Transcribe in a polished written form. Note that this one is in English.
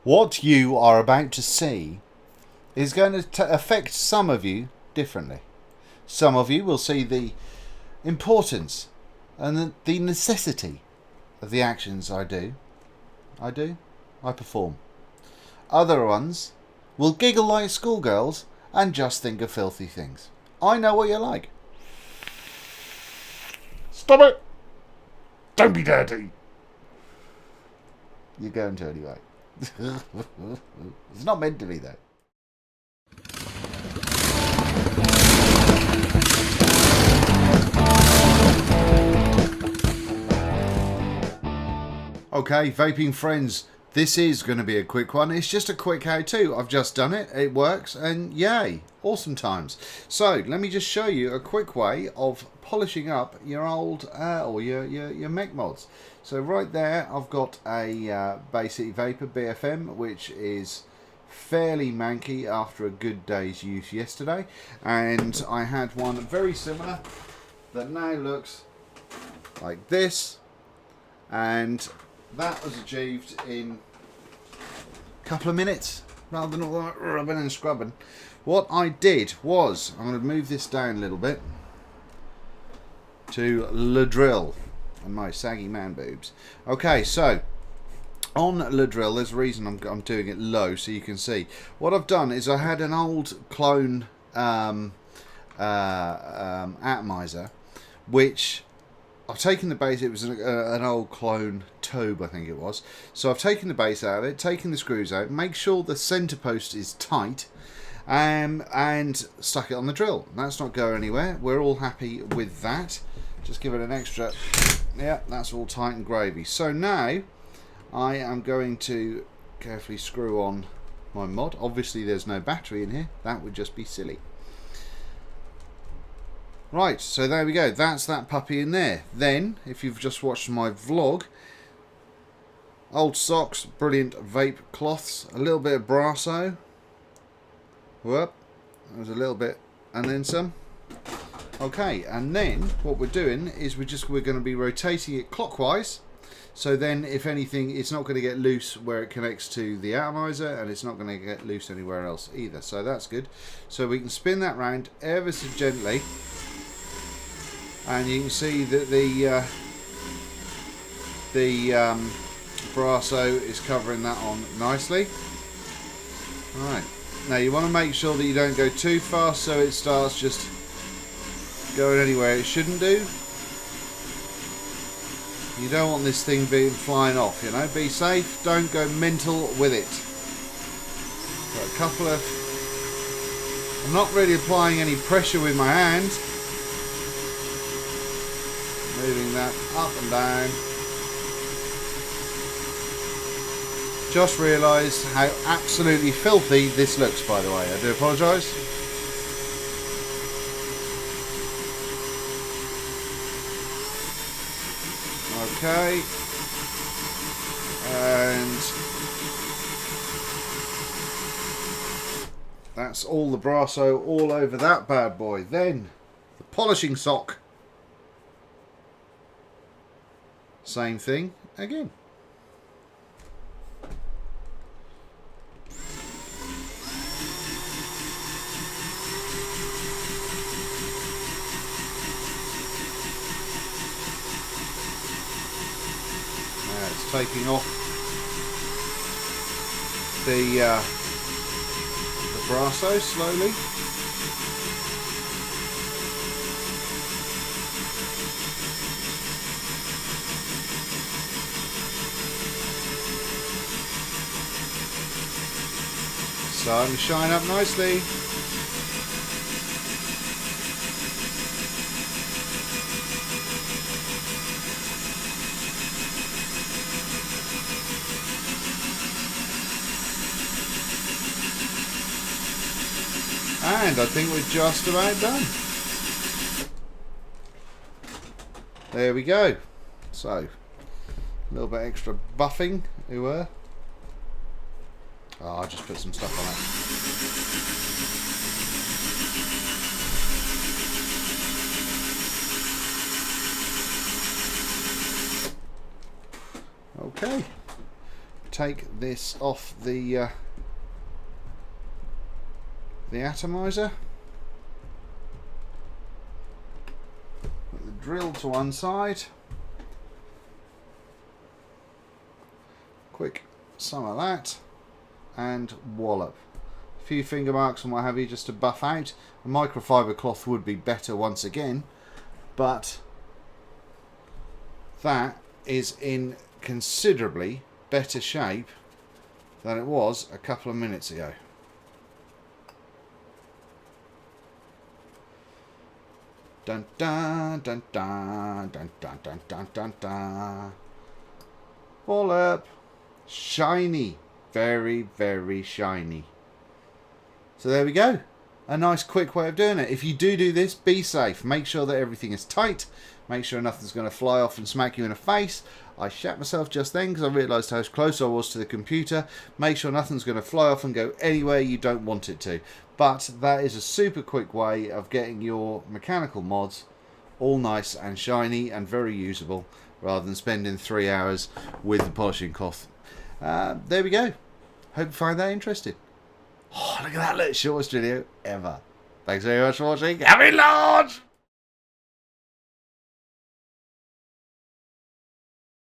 What you are about to see is going to affect some of you differently. Some of you will see the importance and the necessity of the actions I do. I perform. Other ones will giggle like schoolgirls and just think of filthy things. I know what you're like. Stop it! Don't be dirty! You're going to anyway. It's not meant to be though. Okay, vaping friends, this is going to be a quick one. It's just a quick how-to. I've just done it. It works, and yay, awesome times. So let me just show you a quick way of polishing up your old or your mech mods. So right there, I've got a basic vapor BFM, which is fairly manky after a good day's use yesterday, and I had one very similar that now looks like this, and that was achieved in a couple of minutes rather than all that rubbing and scrubbing. What I did was, I'm going to move this down a little bit to Le Drill and my saggy man boobs. Okay, so on Le Drill, there's a reason I'm doing it low so you can see. What I've done is I had an old clone atomizer, which I've taken the base. It was an old clone Tobe, I think it was. So I've taken the base out of it, taken the screws out, make sure the centre post is tight, and stuck it on the drill. That's not going anywhere. We're all happy with that. Just give it an extra. Yeah, that's all tight and gravy. So now I am going to carefully screw on my mod. Obviously there's no battery in here. That would just be silly. Right, so there we go. That's that puppy in there. Then, if you've just watched my vlog, old socks, brilliant vape cloths, a little bit of Brasso. Whoop, there's a little bit, and then some. Okay, and then what we're doing is we're going to be rotating it clockwise. So then, if anything, it's not going to get loose where it connects to the atomizer, and it's not going to get loose anywhere else either. So that's good. So we can spin that round ever so gently. And you can see that the Brasso is covering that on nicely. Alright, now you want to make sure that you don't go too fast so it starts just going anywhere it shouldn't do. You don't want this thing being flying off, you know. Be safe, don't go mental with it. Got a couple of... I'm not really applying any pressure with my hand. Moving that up and down. Just realised how absolutely filthy this looks, by the way. I do apologise. Okay. And that's all the Brasso all over that bad boy. Then the polishing sock. Same thing again. Now it's taking off the Brasso slowly. Starting to shine up nicely. And I think we're just about done. There we go. So, a little bit extra buffing, we were. Oh, I'll just put some stuff on it. Okay. take this off the atomizer. Put the drill to one side. Quick some of that, and wallop. A few finger marks and what have you just to buff out. A microfiber cloth would be better once again, but that is in considerably better shape than it was a couple of minutes ago. Dun dun dun dun dun dun dun dun dun dun. Wallop. Shiny. Very, very shiny. So there we go. A nice quick way of doing it. If you do this, be safe. Make sure that everything is tight. Make sure nothing's going to fly off and smack you in the face. I shat myself just then because I realised how close I was to the computer. Make sure nothing's going to fly off and go anywhere you don't want it to. But that is a super quick way of getting your mechanical mods all nice and shiny and very usable, rather than spending 3 hours with the polishing cloth. There we go. Hope you find that interesting. Oh, look at that, shortest video ever. Thanks very much for watching. Happy launch!